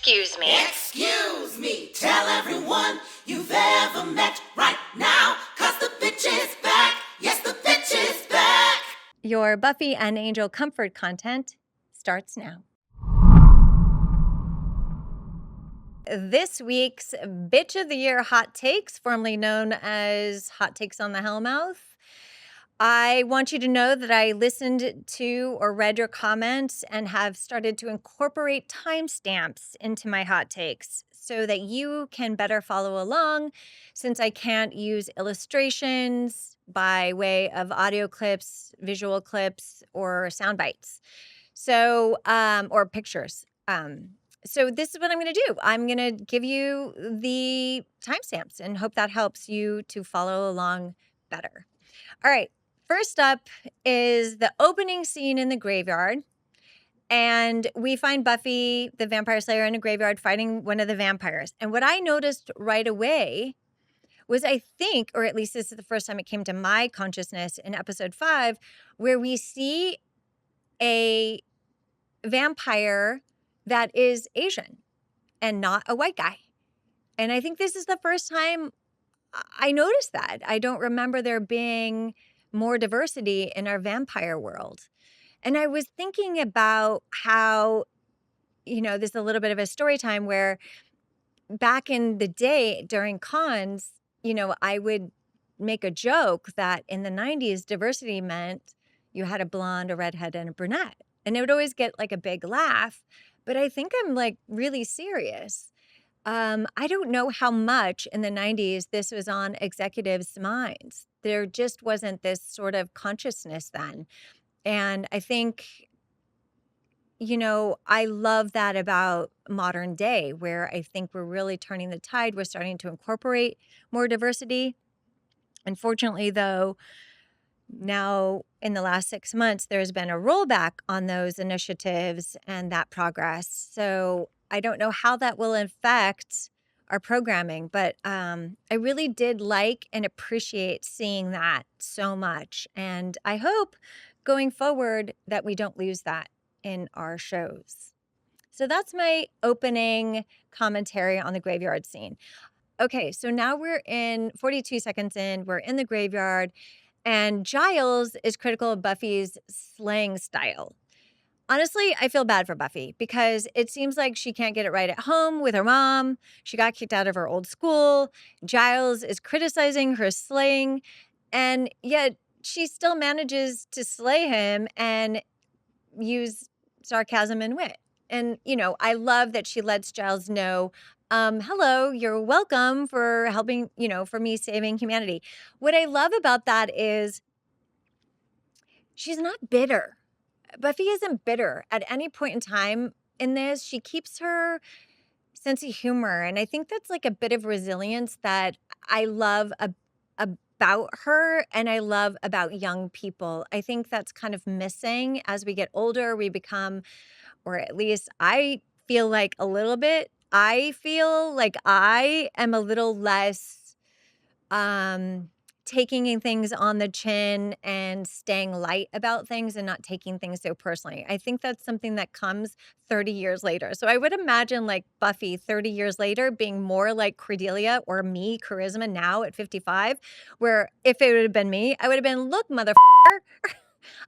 Excuse me. Excuse me. Tell everyone you've ever met right now, 'cause the bitch is back. Yes, the bitch is back. Your Buffy and Angel comfort content starts now. This week's Bitch of the Year Hot Takes, formerly known as Hot Takes on the Hellmouth. I want you to know that I listened to or read your comments and have started to incorporate timestamps into my hot takes so that you can better follow along, since I can't use illustrations by way of audio clips, visual clips, or sound bites. So, or pictures. So this is what I'm going to do. I'm going to give you the timestamps and hope that helps you to follow along better. All right. First up is the opening scene in the graveyard. And we find Buffy, the vampire slayer, in a graveyard fighting one of the vampires. And what I noticed right away was, I think, or at least this is the first time it came to my consciousness in episode 5, where we see a vampire that is Asian and not a white guy. And I think this is the first time I noticed that. I don't remember there being more diversity in our vampire world. And I was thinking about how, this is a little bit of a story time where back in the day during cons, I would make a joke that in the 90s, diversity meant you had a blonde, a redhead, and a brunette. And it would always get like a big laugh. But I think I'm like really serious. I don't know how much in the 90s this was on executives' minds. There just wasn't this sort of consciousness then. And I think, I love that about modern day, where I think we're really turning the tide. We're starting to incorporate more diversity. Unfortunately, though, now in the last 6 months, there's been a rollback on those initiatives and that progress. So I don't know how that will affect our programming, but I really did like and appreciate seeing that so much. And I hope going forward that we don't lose that in our shows. So that's my opening commentary on the graveyard scene. Okay, so now we're in 42 seconds in, we're in the graveyard, and Giles is critical of Buffy's slaying style. Honestly, I feel bad for Buffy because it seems like she can't get it right at home with her mom. She got kicked out of her old school. Giles is criticizing her slaying, and yet she still manages to slay him and use sarcasm and wit. And, I love that she lets Giles know, hello, you're welcome for helping, for me saving humanity. What I love about that is she's not bitter. Buffy isn't bitter at any point in time in this. She keeps her sense of humor. And I think that's like a bit of resilience that I love about her and I love about young people. I think that's kind of missing as we get older. We become, or at least I feel like a little bit, I feel like I am a little less taking things on the chin and staying light about things and not taking things so personally. I think that's something that comes 30 years later. So I would imagine like Buffy 30 years later being more like Cordelia or me, Charisma, now at 55, where if it would have been me, I would have been, look, motherfucker,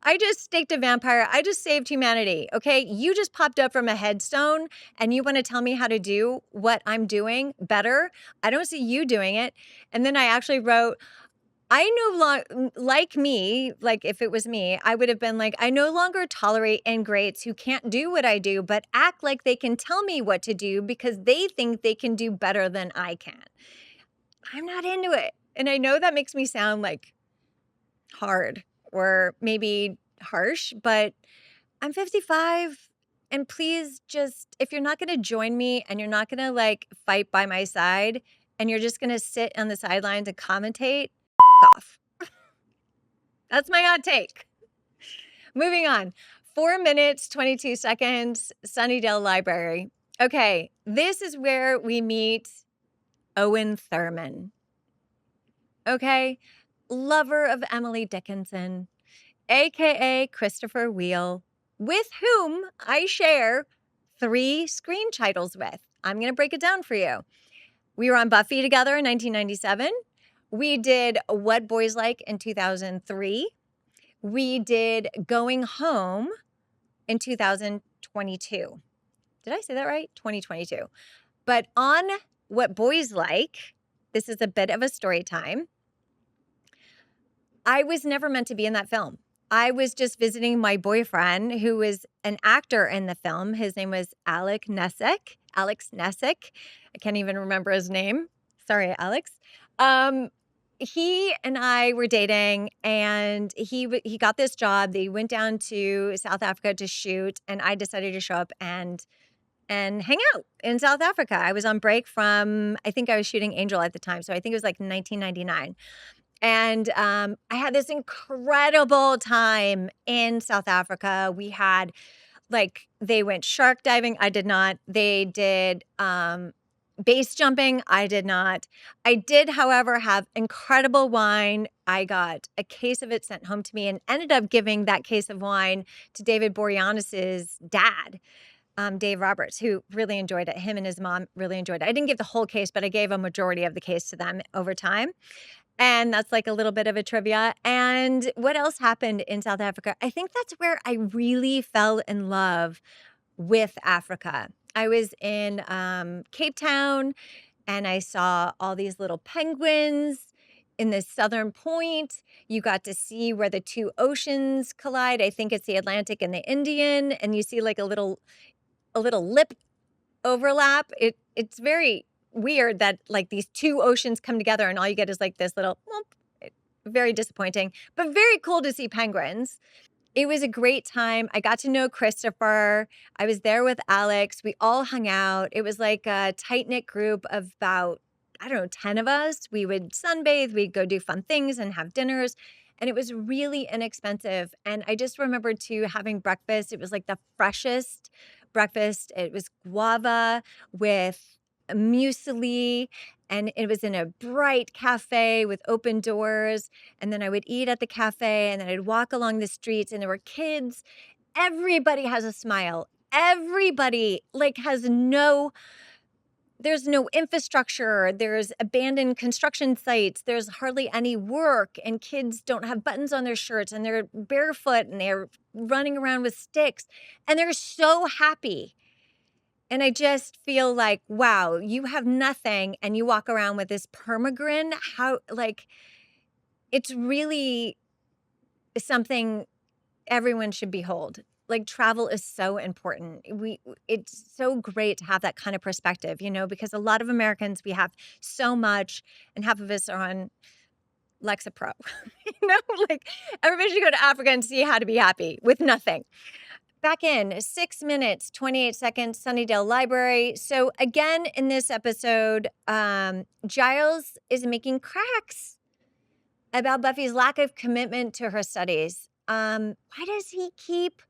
I just staked a vampire. I just saved humanity. Okay. You just popped up from a headstone and you want to tell me how to do what I'm doing better. I don't see you doing it. And then I actually wrote, I no longer, like me, like if it was me, I would have been like, I no longer tolerate ingrates who can't do what I do, but act like they can tell me what to do because they think they can do better than I can. I'm not into it. And I know that makes me sound like hard or maybe harsh, but I'm 55. And please just, if you're not going to join me and you're not going to like fight by my side and you're just going to sit on the sidelines and commentate, off. That's my hot take. Moving on. 4 minutes, 22 seconds, Sunnydale Library. Okay, this is where we meet Owen Thurman. Okay, lover of Emily Dickinson, aka Christopher Wheel, with whom I share 3 screen titles with. I'm going to break it down for you. We were on Buffy together in 1997. We did What Boys Like in 2003. We did Going Home in 2022. Did I say that right? 2022. But on What Boys Like, this is a bit of a story time. I was never meant to be in that film. I was just visiting my boyfriend, who was an actor in the film. His name was Alex Nessick. Alex Nessick. I can't even remember his name. Sorry, Alex. He and I were dating, and he got this job. They went down to South Africa to shoot, and I decided to show up and hang out in South Africa. I was on break from, I think I was shooting Angel at the time, so I think it was like 1999. And I had this incredible time in South Africa. We had they went shark diving. I did not. They did base jumping. I did not. I did, however, have incredible wine. I got a case of it sent home to me and ended up giving that case of wine to David Boreanaz's dad, Dave Roberts, who really enjoyed it. Him and his mom really enjoyed it. I didn't give the whole case, but I gave a majority of the case to them over time. And that's like a little bit of a trivia. And what else happened in South Africa? I think that's where I really fell in love with Africa. I was in Cape Town, and I saw all these little penguins in the southern point. You got to see where the two oceans collide. I think it's the Atlantic and the Indian, and you see like a little lip overlap. It's very weird that like these two oceans come together and all you get is like this little whoop. Very disappointing, but very cool to see penguins. It was a great time. I got to know Christopher. I was there with Alex. We all hung out. It was like a tight-knit group of about, I don't know, 10 of us. We would sunbathe, we'd go do fun things and have dinners. And it was really inexpensive. And I just remember too having breakfast. It was like the freshest breakfast. It was guava with muesli, and it was in a bright cafe with open doors. And then I would eat at the cafe, and then I'd walk along the streets, and there were kids. Everybody has a smile. Everybody there's no infrastructure. There's abandoned construction sites. There's hardly any work, and kids don't have buttons on their shirts, and they're barefoot, and they're running around with sticks, and they're so happy. And I just feel like, wow, you have nothing and you walk around with this permagrin. It's really something everyone should behold. Like, travel is so important. It's so great to have that kind of perspective, because a lot of Americans, we have so much, and half of us are on Lexapro. Like, everybody should go to Africa and see how to be happy with nothing. Back in 6 minutes, 28 seconds, Sunnydale Library. So again, in this episode, Giles is making cracks about Buffy's lack of commitment to her studies. Why does he keep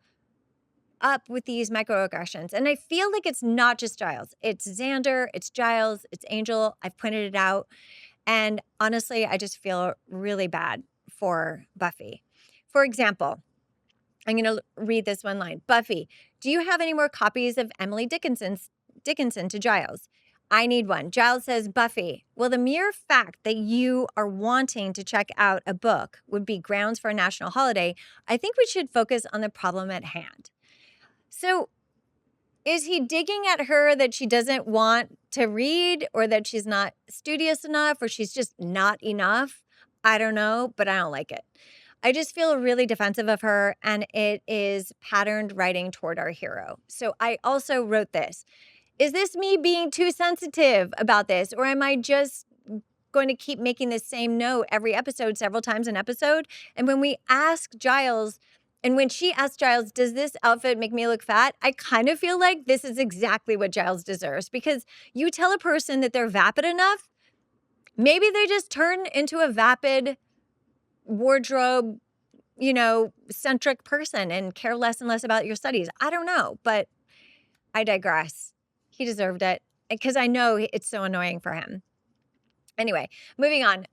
up with these microaggressions? And I feel like it's not just Giles. It's Xander, it's Giles, it's Angel. I've pointed it out. And honestly, I just feel really bad for Buffy. For example, I'm going to read this one line. Buffy, do you have any more copies of Emily Dickinson to Giles? I need one. Giles says, Buffy, well, the mere fact that you are wanting to check out a book would be grounds for a national holiday. I think we should focus on the problem at hand. So is he digging at her that she doesn't want to read, or that she's not studious enough, or she's just not enough? I don't know, but I don't like it. I just feel really defensive of her, and it is patterned writing toward our hero. So I also wrote this. Is this me being too sensitive about this, or am I just going to keep making the same note every episode, several times an episode? And when we ask Giles, and when she asked Giles, does this outfit make me look fat? I kind of feel like this is exactly what Giles deserves, because you tell a person that they're vapid enough, maybe they just turn into a vapid wardrobe, centric person and care less and less about your studies. I don't know, but I digress. He deserved it, because I know it's so annoying for him. Anyway, moving on.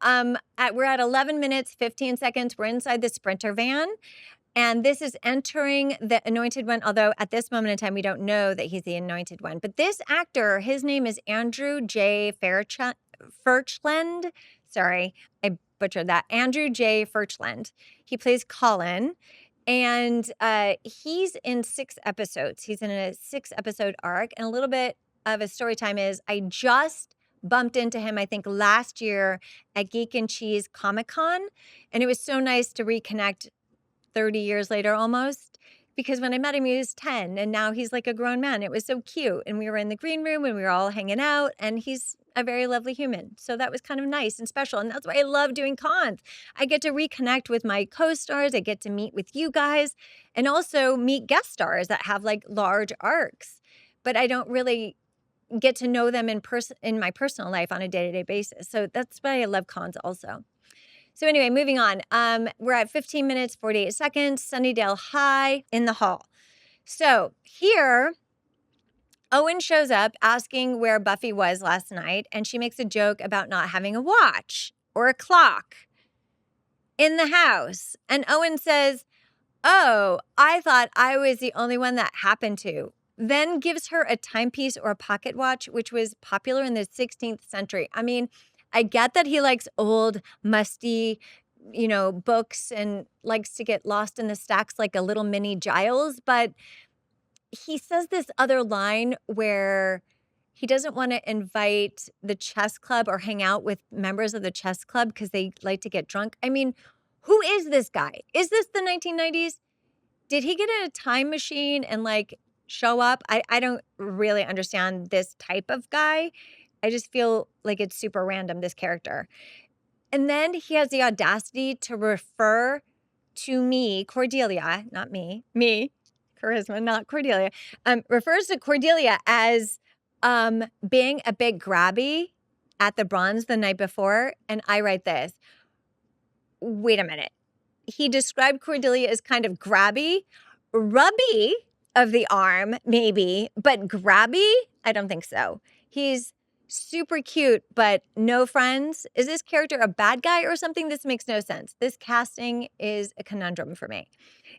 We're at 11 minutes, 15 seconds. We're inside the Sprinter van. And this is entering the anointed one, although at this moment in time, we don't know that he's the anointed one. But this actor, his name is Andrew J. Furchland. Sorry, I butchered that. Andrew J. Furchland. He plays Colin. And he's in 6 episodes. He's in a 6-episode arc. And a little bit of a story time is I just bumped into him, I think, last year at Geek and Cheese Comic-Con. And it was so nice to reconnect 30 years later almost, because when I met him, he was 10 and now he's like a grown man. It was so cute. And we were in the green room and we were all hanging out and he's a very lovely human. So that was kind of nice and special. And that's why I love doing cons. I get to reconnect with my co-stars. I get to meet with you guys and also meet guest stars that have like large arcs, but I don't really get to know them in my personal life on a day-to-day basis. So that's why I love cons also. So anyway, moving on. We're at 15 minutes, 48 seconds, Sunnydale High in the hall. So here, Owen shows up asking where Buffy was last night, and she makes a joke about not having a watch or a clock in the house. And Owen says, "Oh, I thought I was the only one that happened to." Then gives her a timepiece or a pocket watch, which was popular in the 16th century. I mean, I get that he likes old, musty, books and likes to get lost in the stacks like a little mini Giles, but he says this other line where he doesn't want to invite the chess club or hang out with members of the chess club because they like to get drunk. I mean, who is this guy? Is this the 1990s? Did he get in a time machine and like show up? I don't really understand this type of guy. I just feel like it's super random, this character. And then he has the audacity to refer to me, Cordelia, not me, Charisma, not Cordelia, refers to Cordelia as being a bit grabby at the bronze the night before. And I write this. Wait a minute. He described Cordelia as kind of grabby, rubby of the arm, maybe, but grabby? I don't think so. He's super cute, but no friends. Is this character a bad guy or something? This makes no sense. This casting is a conundrum for me.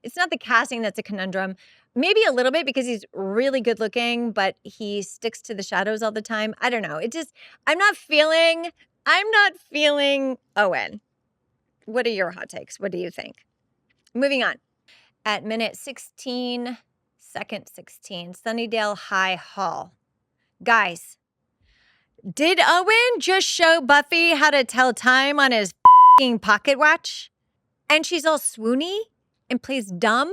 It's not the casting that's a conundrum. Maybe a little bit because he's really good looking, but he sticks to the shadows all the time. I don't know. I'm not feeling Owen. What are your hot takes? What do you think? Moving on. At minute 16, second 16, Sunnydale High Hall. Guys, did Owen just show Buffy how to tell time on his pocket watch? And she's all swoony and plays dumb?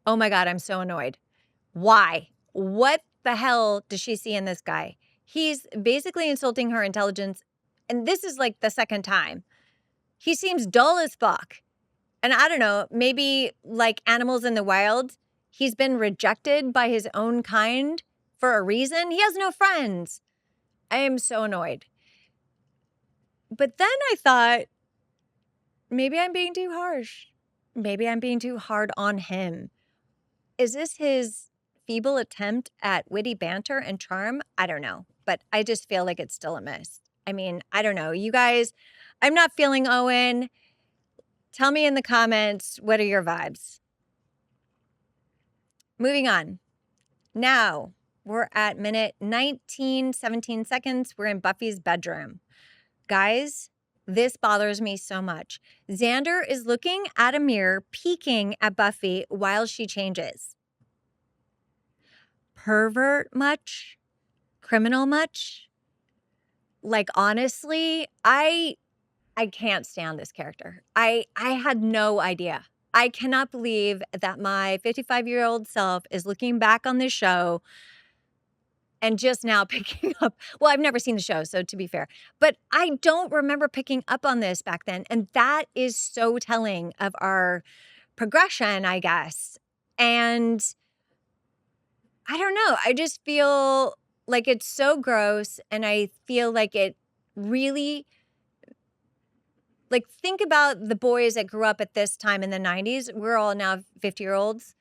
Oh my God, I'm so annoyed. Why? What the hell does she see in this guy? He's basically insulting her intelligence. And this is like the second time. He seems dull as fuck. And I don't know, maybe like animals in the wild, he's been rejected by his own kind for a reason. He has no friends. I am so annoyed. But then I thought, maybe I'm being too harsh. Maybe I'm being too hard on him. Is this his feeble attempt at witty banter and charm? I don't know. But I just feel like it's still a miss. I mean, I don't know. You guys, I'm not feeling Owen. Tell me in the comments, what are your vibes? Moving on. Now, we're at minute 19, 17 seconds. We're in Buffy's bedroom. Guys, this bothers me so much. Xander is looking at a mirror, peeking at Buffy while she changes. Pervert much? Criminal much? Like, honestly, I can't stand this character. I had no idea. I cannot believe that my 55-year-old self is looking back on this show and just now picking up. Well, I've never seen the show, so to be fair. But I don't remember picking up on this back then. And that is so telling of our progression, I guess. And I don't know. I just feel like it's so gross. And I feel like it really... Like, think about the boys that grew up at this time in the 90s. We're all now 50-year-olds.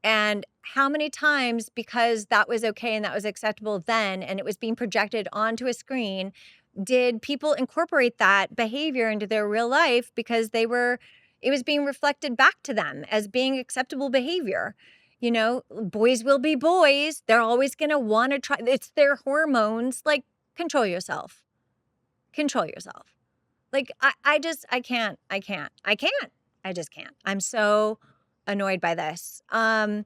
And how many times, because that was okay and that was acceptable then, and it was being projected onto a screen, did people incorporate that behavior into their real life because they were, it was being reflected back to them as being acceptable behavior. You know, boys will be boys. They're always going to want to try. It's their hormones. Like, control yourself. Control yourself. Like, I just can't. I'm so annoyed by this. So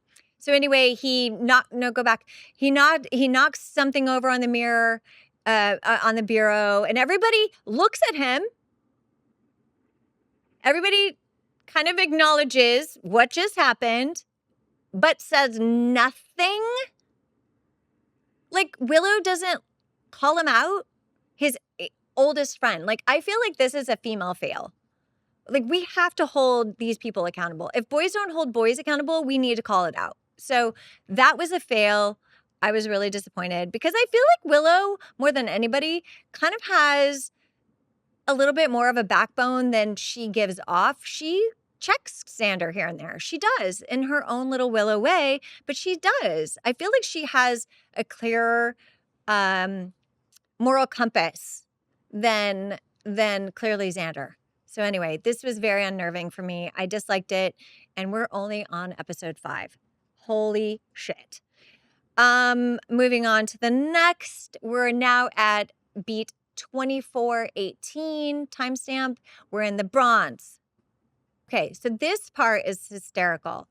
anyway, go back. He knocks something over on the mirror, on the bureau, and everybody looks at him. Everybody kind of acknowledges what just happened, but says nothing. Like, Willow doesn't call him out, his oldest friend. Like, I feel like this is a female fail. Like, we have to hold these people accountable. If boys don't hold boys accountable, we need to call it out. So that was a fail. I was really disappointed because I feel like Willow, more than anybody, kind of has a little bit more of a backbone than she gives off. She checks Xander here and there. She does in her own little Willow way, but she does. I feel like she has a clearer moral compass than clearly Xander. So anyway, this was very unnerving for me. I disliked it, and we're only on episode 5. Holy shit. Moving on to the next. We're now at beat 24:18 timestamp. We're in the bronze. Okay, so this part is hysterical.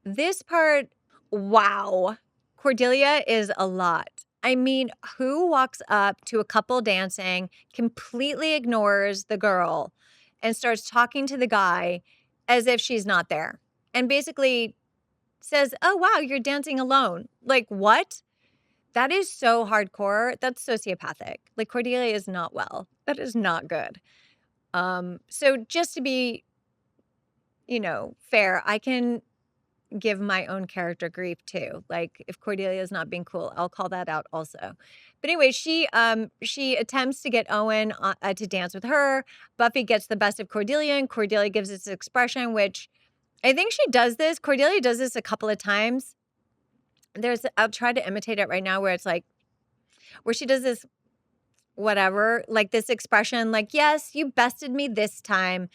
This part, wow. Cordelia is a lot. I mean, who walks up to a couple dancing, completely ignores the girl, and starts talking to the guy as if she's not there, and basically says, "Oh, wow, you're dancing alone." Like, what? That is so hardcore. That's sociopathic. Like, Cordelia is not well. That is not good. So just to be, fair, I can give my own character grief too. Like, if Cordelia is not being cool, I'll call that out also. But anyway, she attempts to get Owen to dance with her. Buffy gets the best of Cordelia, and Cordelia gives this expression, which I think she does this. Cordelia does this a couple of times. I'll try to imitate it right now, where it's like, where she does this, whatever, like this expression, like, yes, you bested me this time.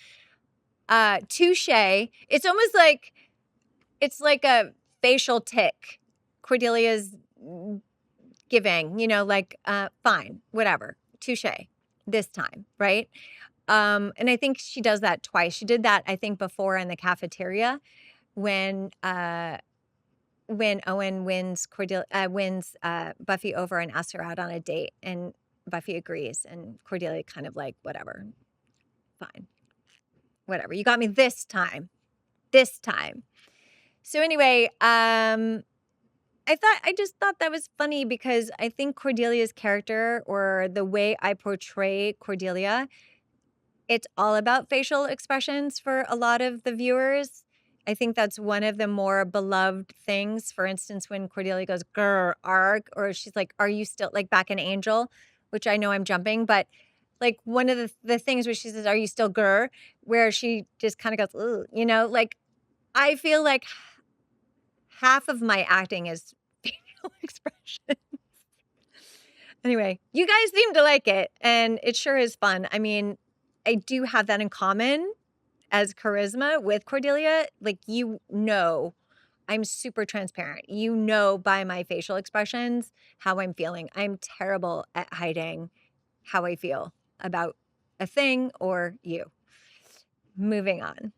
Touche. It's almost like, it's like a facial tick Cordelia's giving, like, fine, whatever, touche this time, right? And I think she does that twice. She did that, I think, before in the cafeteria when Owen wins Buffy over and asks her out on a date, and Buffy agrees, and Cordelia kind of like, whatever, fine, whatever. You got me this time. So anyway, I just thought that was funny because I think Cordelia's character, or the way I portray Cordelia, it's all about facial expressions for a lot of the viewers. I think that's one of the more beloved things. For instance, when Cordelia goes, grr, arg, or she's like, are you still, like back in Angel, which I know I'm jumping, but like one of the things where she says, are you still grr, where she just kind of goes, ugh, like, I feel like half of my acting is facial expression. Anyway, you guys seem to like it, and it sure is fun. I mean, I do have that in common as charisma with Cordelia. Like, I'm super transparent. By my facial expressions how I'm feeling. I'm terrible at hiding how I feel about a thing or you. Moving on.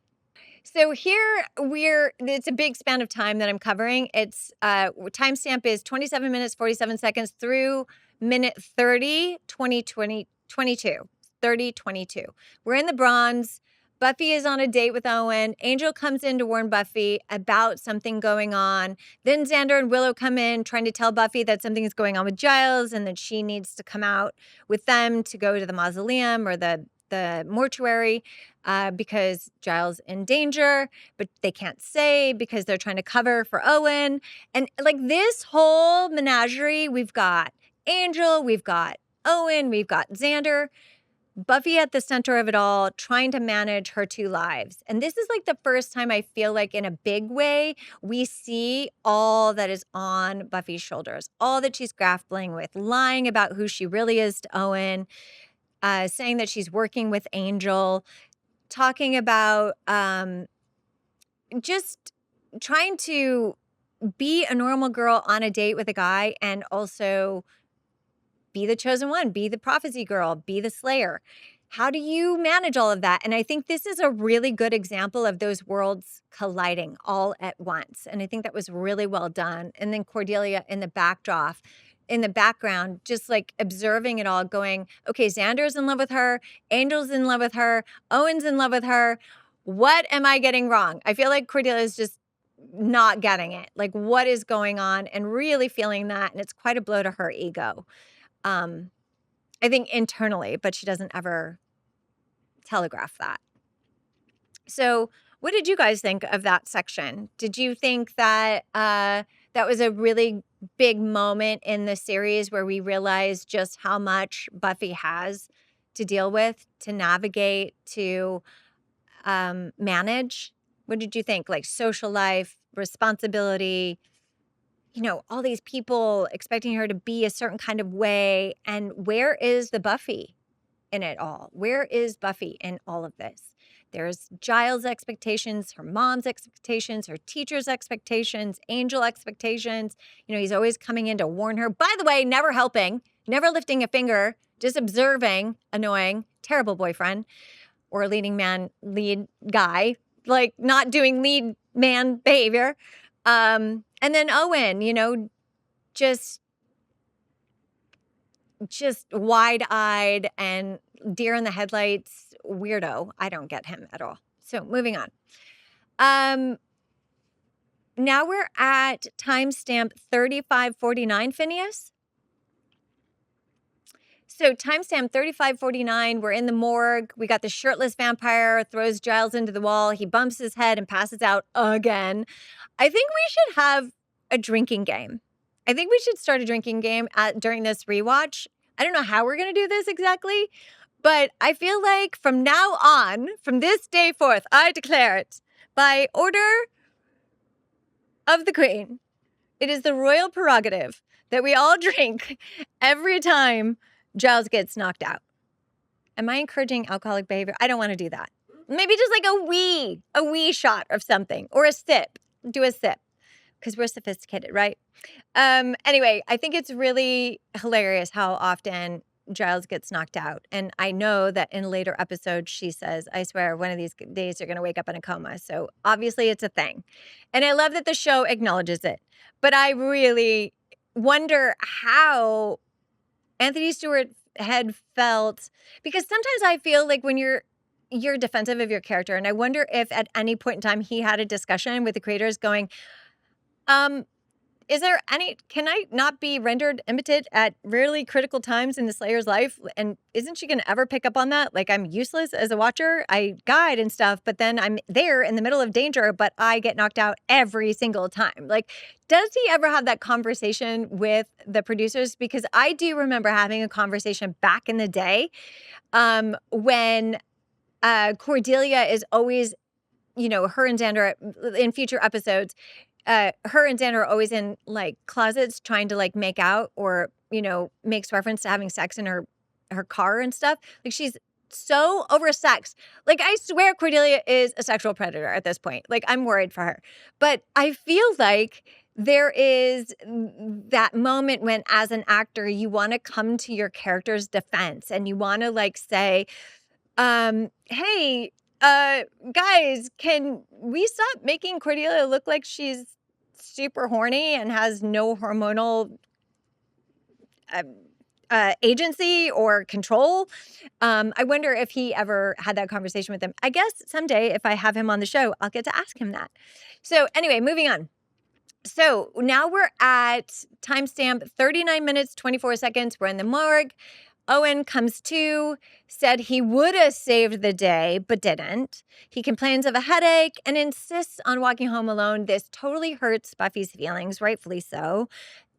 So here it's a big span of time that I'm covering. It's timestamp is 27 minutes, 47 seconds through minute 30, 22. 30:22. We're in the bronze. Buffy is on a date with Owen. Angel comes in to warn Buffy about something going on. Then Xander and Willow come in trying to tell Buffy that something is going on with Giles and that she needs to come out with them to go to the mausoleum or the mortuary because Giles in danger, but they can't say because they're trying to cover for Owen. And like this whole menagerie, we've got Angel, we've got Owen, we've got Xander. Buffy at the center of it all, trying to manage her 2 lives. And this is like the first time I feel like in a big way, we see all that is on Buffy's shoulders, all that she's grappling with, lying about who she really is to Owen, saying that she's working with Angel, talking about just trying to be a normal girl on a date with a guy and also be the chosen one, be the prophecy girl, be the slayer. How do you manage all of that? And I think this is a really good example of those worlds colliding all at once. And I think that was really well done. And then Cordelia in the backdrop, in the background, just like observing it all, going, okay, Xander's in love with her, Angel's in love with her, Owen's in love with her. What am I getting wrong? I feel like Cordelia is just not getting it. Like, what is going on? And really feeling that. And it's quite a blow to her ego. Um, I think internally, but she doesn't ever telegraph that. So, what did you guys think of that section? Did you think that that was a really big moment in the series where we realized just how much Buffy has to deal with, to navigate, to manage? What did you think? Like social life, responsibility, all these people expecting her to be a certain kind of way. And where is the Buffy in it all? Where is Buffy in all of this? There's Giles' expectations, her mom's expectations, her teacher's expectations, Angel expectations. He's always coming in to warn her. By the way, never helping, never lifting a finger, just observing, annoying, terrible boyfriend or lead guy, like not doing lead man behavior. And then Owen, just wide-eyed and deer in the headlights weirdo. I don't get him at all. So moving on. Now we're at timestamp 3549, Phineas. So timestamp 3549, we're in the morgue. We got the shirtless vampire, throws Giles into the wall. He bumps his head and passes out again. I think we should have a drinking game. I think we should start a drinking game during this rewatch. I don't know how we're going to do this exactly, but I feel like from now on, from this day forth, I declare it by order of the Queen. It is the royal prerogative that we all drink every time Giles gets knocked out. Am I encouraging alcoholic behavior? I don't want to do that. Maybe just like a wee shot of something or a sip. Do a sip because we're sophisticated, right? Anyway, I think it's really hilarious how often Giles gets knocked out. And I know that in later episodes, she says, I swear one of these days you're going to wake up in a coma. So obviously it's a thing. And I love that the show acknowledges it. But I really wonder how Anthony Stewart had felt, because sometimes I feel like when you're defensive of your character, and I wonder if at any point in time he had a discussion with the creators going, can I not be rendered impotent at really critical times in the Slayer's life? And isn't she going to ever pick up on that? Like, I'm useless as a watcher. I guide and stuff, but then I'm there in the middle of danger, but I get knocked out every single time. Like, does he ever have that conversation with the producers? Because I do remember having a conversation back in the day when Cordelia is always, her and Xander in future episodes, her and Xander are always in like closets trying to like make out or, makes reference to having sex in her car and stuff. Like she's so oversexed. Like I swear Cordelia is a sexual predator at this point. Like I'm worried for her. But I feel like there is that moment when as an actor, you want to come to your character's defense and you want to like say, hey, guys, can we stop making Cordelia look like she's super horny and has no hormonal agency or control? I wonder if he ever had that conversation with them. I guess someday if I have him on the show, I'll get to ask him that. So anyway, moving on. So now we're at timestamp 39 minutes, 24 seconds. We're in the morgue. Owen comes to, said he would have saved the day, but didn't. He complains of a headache and insists on walking home alone. This totally hurts Buffy's feelings, rightfully so.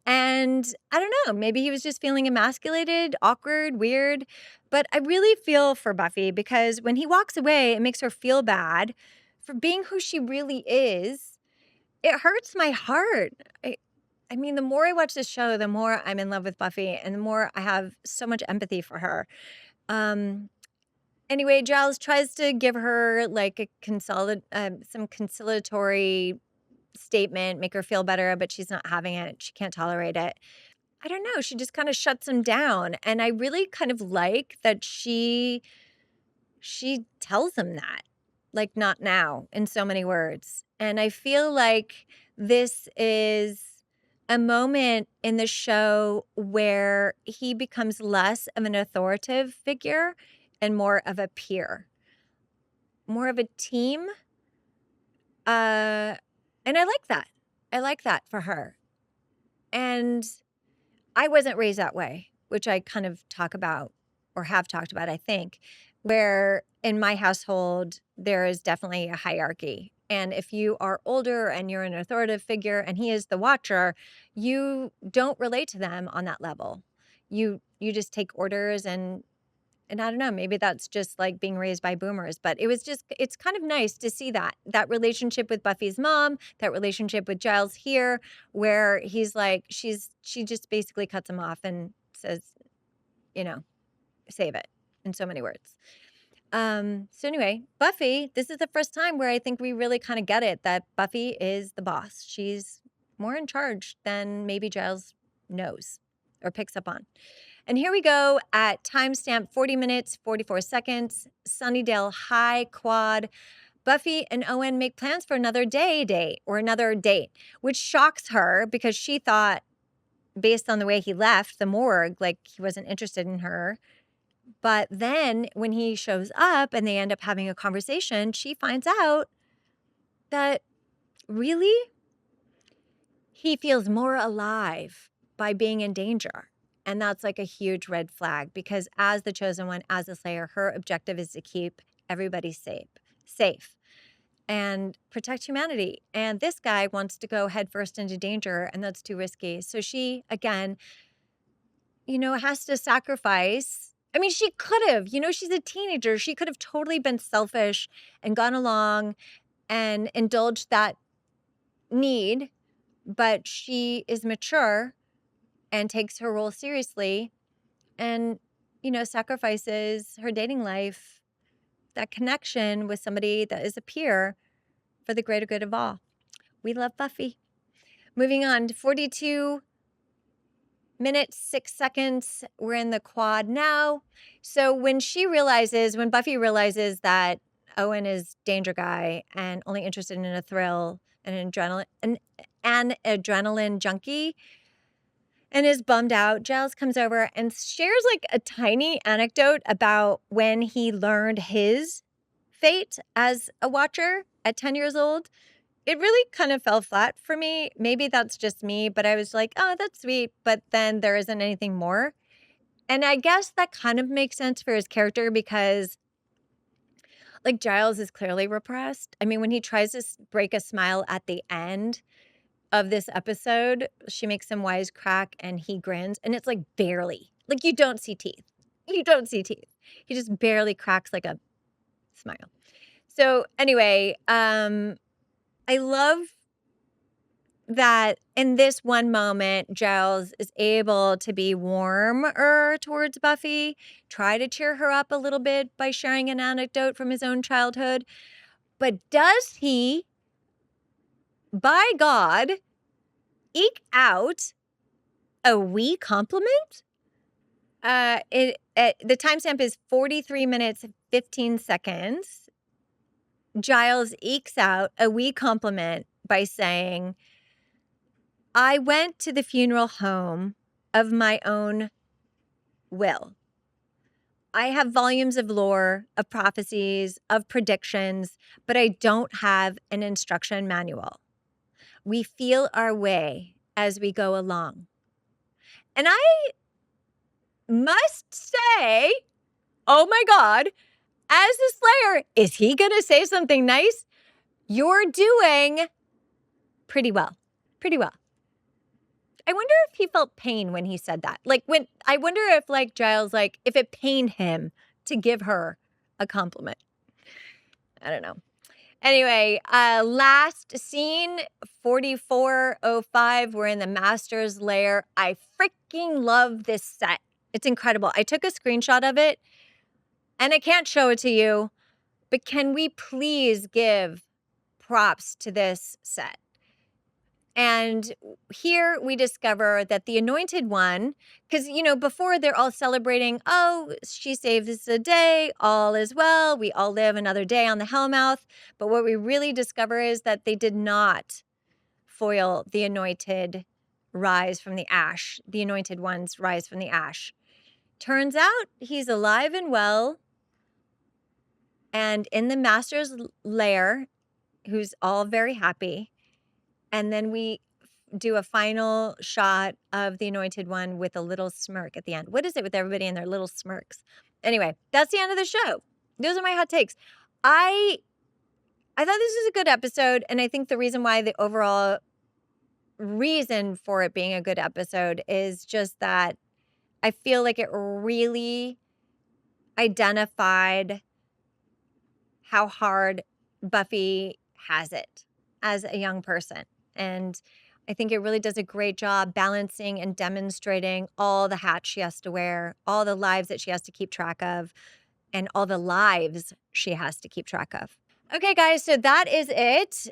And I don't know, maybe he was just feeling emasculated, awkward, weird. But I really feel for Buffy because when he walks away, it makes her feel bad for being who she really is. It hurts my heart. I mean, the more I watch this show, the more I'm in love with Buffy and the more I have so much empathy for her. Anyway, Giles tries to give her like some conciliatory statement, make her feel better, but she's not having it. She can't tolerate it. I don't know. She just kind of shuts him down. And I really kind of like that she tells him that, like, not now, in so many words. And I feel like this is a moment in the show where he becomes less of an authoritative figure and more of a peer, more of a team. And I like that. I like that for her. And I wasn't raised that way, which I kind of talk about or have talked about, I think, where in my household, there is definitely a hierarchy. And if you are older and you're an authoritative figure and he is the watcher, you don't relate to them on that level. You just take orders and I don't know, maybe that's just like being raised by boomers, but it's kind of nice to see that relationship with Buffy's mom, that relationship with Giles here, where he's like, she just basically cuts him off and says, you know, save it in so many words. So anyway, Buffy, this is the first time where I think we really kind of get it that Buffy is the boss. She's more in charge than maybe Giles knows or picks up on. And here we go at timestamp 40 minutes, 44 seconds, Sunnydale High Quad. Buffy and Owen make plans for another date, which shocks her because she thought, based on the way he left the morgue, like he wasn't interested in her. But then when he shows up and they end up having a conversation, she finds out that really he feels more alive by being in danger. And that's like a huge red flag because as the chosen one, as the slayer, her objective is to keep everybody safe and protect humanity. And this guy wants to go headfirst into danger and that's too risky. So she, again, has to sacrifice. I mean, she could have, she's a teenager. She could have totally been selfish and gone along and indulged that need, but she is mature and takes her role seriously and, sacrifices her dating life, that connection with somebody that is a peer for the greater good of all. We love Buffy. Moving on to 42 minutes, 6 seconds. We're in the quad now. So when Buffy realizes that Owen is danger guy and only interested in a thrill and an adrenaline junkie, and is bummed out, Giles comes over and shares like a tiny anecdote about when he learned his fate as a watcher at 10 years old. It really kind of fell flat for me. Maybe that's just me, but I was like, oh, that's sweet. But then there isn't anything more. And I guess that kind of makes sense for his character because like Giles is clearly repressed. I mean, when he tries to break a smile at the end of this episode, she makes some wisecrack and he grins and it's like barely, like you don't see teeth. You don't see teeth. He just barely cracks like a smile. So anyway, I love that in this one moment, Giles is able to be warmer towards Buffy, try to cheer her up a little bit by sharing an anecdote from his own childhood. But does he, by God, eke out a wee compliment? The timestamp is 43 minutes, 15 seconds. Giles ekes out a wee compliment by saying, I went to the funeral home of my own will. I have volumes of lore, of prophecies, of predictions, but I don't have an instruction manual. We feel our way as we go along. And I must say, oh my God, as the Slayer, is he going to say something nice? You're doing pretty well. Pretty well. I wonder if he felt pain when he said that. I wonder if Giles, if it pained him to give her a compliment. I don't know. Anyway, last scene, 44:05. We're in the Master's lair. I freaking love this set. It's incredible. I took a screenshot of it And I can't show it to you, but can we please give props to this set? And here we discover that the anointed one, because, before they're all celebrating, oh, she saved us a day, all is well, we all live another day on the Hellmouth. But what we really discover is that they did not foil the anointed rise from the ash, the anointed one's rise from the ash. Turns out he's alive and well and in the master's lair, who's all very happy. And then we do a final shot of the anointed one with a little smirk at the end. What is it with everybody and their little smirks? Anyway, that's the end of the show. Those are my hot takes. I thought this was a good episode, and I think the reason why the overall reason for it being a good episode is just that I feel like it really identified how hard Buffy has it as a young person. And I think it really does a great job balancing and demonstrating all the hats she has to wear, all the lives that she has to keep track of, and all the lives she has to keep track of. Okay, guys, so that is it.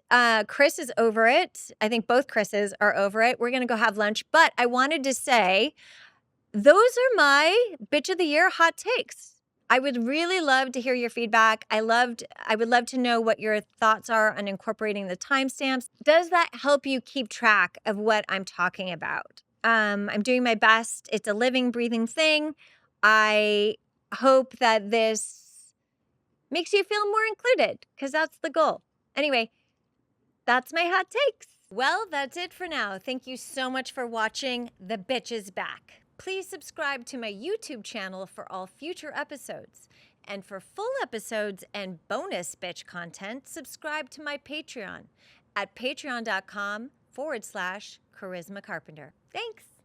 Chris is over it. I think both Chris's are over it. We're going to go have lunch. But I wanted to say, those are my Bitch of the Year hot takes. I would really love to hear your feedback. I would love to know what your thoughts are on incorporating the timestamps. Does that help you keep track of what I'm talking about? I'm doing my best. It's a living, breathing thing. I hope that this makes you feel more included, because that's the goal. Anyway, that's my hot takes. Well, that's it for now. Thank you so much for watching. The Bitch is back. Please subscribe to my YouTube channel for all future episodes. And for full episodes and bonus bitch content, subscribe to my Patreon at patreon.com/Charisma Carpenter. Thanks.